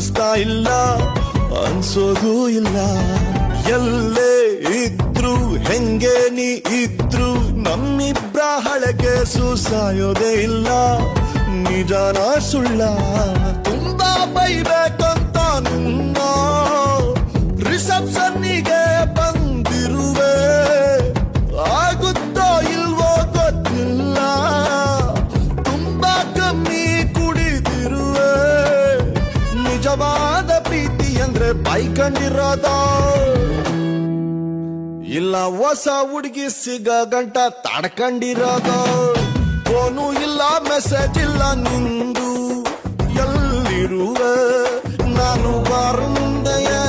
ಅನಿಸ್ತಾ ಇಲ್ಲ, ಅನ್ಸೋದು ಇಲ್ಲ. ಎಲ್ಲೇ ಇದ್ರು ಹೆಂಗೆ ನೀ ಇದ್ರು ನಮ್ಮಿಬ್ರ ಹಳಕೆ ಸಾಯೋದೇ ಇಲ್ಲ. ನಿಜಾನ ಸುಳ್ಳ ತುಂಬಾ ಬೈಬೇಕಂತ ನಿನ್ನ ರಿಸೆಪ್ಷನ್ನಿಗೆ ಬಂದಿರುವೆ. ಆಗುತ್ತೋ ಇಲ್ವೋ ಗೊತ್ತಿಲ್ಲ, ತುಂಬಾ ಕಮ್ಮಿ ಕುಡಿದಿರುವೆ. ನಿಜವಾದ ಪ್ರೀತಿ ಅಂದ್ರೆ ಬೈಕಂಡಿರೋದ ಇಲ್ಲ ಹೊಸ ಹುಡುಗಿ ಸಿಗ ಗಂಟ ತಡ್ಕೊಂಡಿರೋದ. ಫೋನು ಇಲ್ಲ ಮೆಸೇಜ್ ಇಲ್ಲ ನಿಂದು, ಎಲ್ಲಿರುವೆ ನಾನು ಬಾರ ಮುಂದೆಯೇ